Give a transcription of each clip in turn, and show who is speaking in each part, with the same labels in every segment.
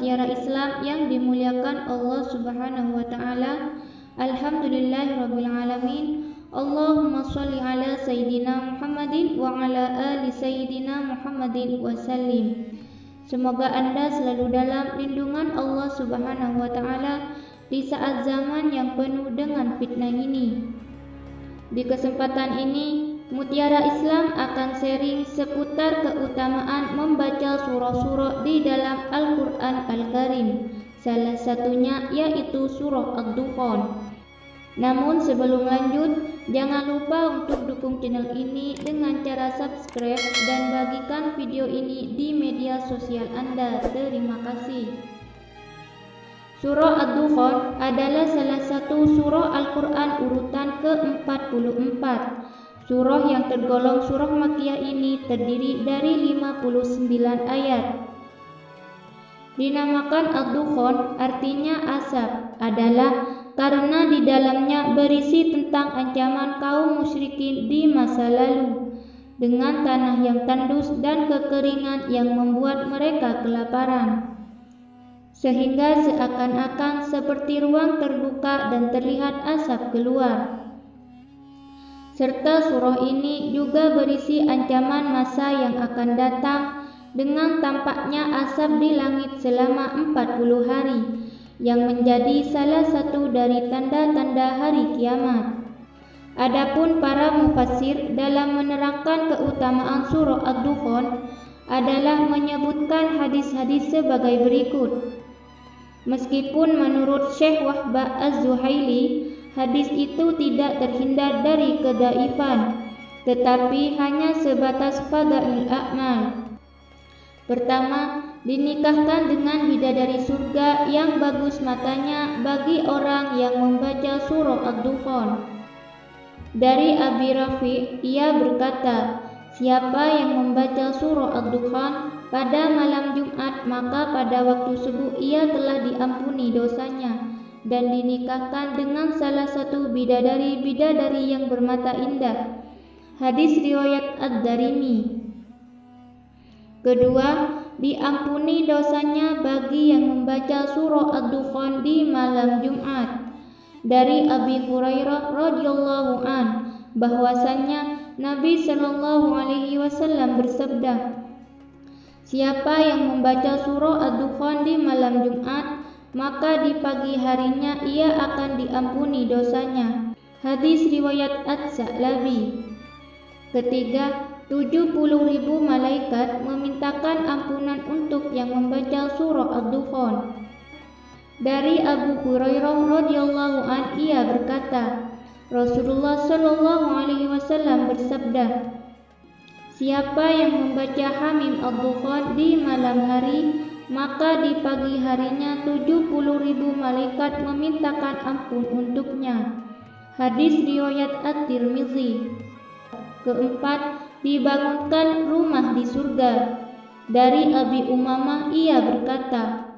Speaker 1: mutiara Islam yang dimuliakan Allah Subhanahu wa taala. Alhamdulillahirabbil alamin. Allahumma shalli ala sayyidina Muhammadin wa ala ali sayyidina Muhammadin wa sallim. Semoga Anda selalu dalam lindungan Allah Subhanahu wa taala di saat zaman yang penuh dengan fitnah ini. Di kesempatan ini, Mutiara Islam akan sharing seputar keutamaan membaca surah-surah di dalam Al-Quran Al-Karim. Salah satunya yaitu surah Ad-Dukhan. Namun sebelum lanjut, jangan lupa untuk dukung channel ini dengan cara subscribe dan bagikan video ini di media sosial Anda. Terima kasih. Surah Ad-Dukhan adalah salah satu surah Al-Quran urutan ke-44. Surah yang tergolong surah Makkiyah ini terdiri dari 59 ayat. Dinamakan Ad-Dukhan artinya asap adalah karena di dalamnya berisi tentang ancaman kaum musyrikin di masa lalu dengan tanah yang tandus dan kekeringan yang membuat mereka kelaparan, sehingga seakan-akan seperti ruang terbuka dan terlihat asap keluar. Serta surah ini juga berisi ancaman masa yang akan datang dengan tampaknya asap di langit selama 40 hari yang menjadi salah satu dari tanda-tanda hari kiamat. Adapun para mufassir dalam menerangkan keutamaan surah Ad-Dukhan adalah menyebutkan hadis-hadis sebagai berikut. Meskipun menurut Syekh Wahbah Az-Zuhaili, hadis itu tidak terhindar dari kedhaifan, tetapi hanya sebatas fadail a'mal. Pertama, dinikahkan dengan bidadari surga yang bagus matanya bagi orang yang membaca surah Ad-Dukhan. Dari Abi Rafi, ia berkata, siapa yang membaca surah Ad-Dukhan pada malam Jumat, maka pada waktu subuh ia telah diampuni dosanya dan dinikahkan dengan salah satu bidadari-bidadari yang bermata indah. Hadis riwayat Ad-Darimi. Kedua, diampuni dosanya bagi yang membaca surah Ad-Dukhan di malam Jumat. Dari Abi Hurairah radhiyallahu an bahwasannya Nabi sallallahu alaihi wasallam bersabda, siapa yang membaca surah Ad-Dukhan di malam Jumat, maka di pagi harinya ia akan diampuni dosanya. Hadis riwayat At-Sa'labi. Ketiga, 70.000 malaikat memintakan ampunan untuk yang membaca surah Ad-Dukhan. Dari Abu Hurairah radhiyallahu an ia berkata, Rasulullah sallallahu alaihi wasallam bersabda, siapa yang membaca Hamim Ad-Dukhan di malam hari, maka di pagi harinya 70.000 malaikat memintakan ampun untuknya. Hadis riwayat At-Tirmizi. Keempat, dibangunkan rumah di surga. Dari Abi Umamah ia berkata,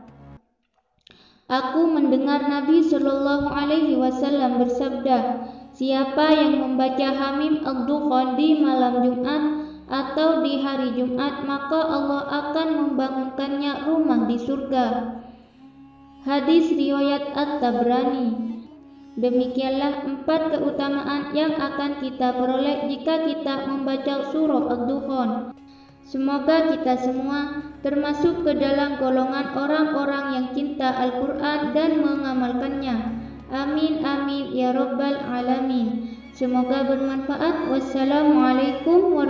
Speaker 1: aku mendengar Nabi sallallahu alaihi wasallam bersabda, siapa yang membaca Hamim Ad-Dukhan di malam Jumat atau di hari Jumat, maka Allah akan membangunkannya rumah di surga. Hadis riwayat At-Tabrani. Demikianlah 4 keutamaan yang akan kita peroleh jika kita membaca surah Ad-Dukhan. Semoga kita semua termasuk ke dalam golongan orang-orang yang cinta Al-Quran dan mengamalkannya. Amin amin ya rabbal alamin. Semoga bermanfaat. Wassalamualaikum warahmatullahi wabarakatuh.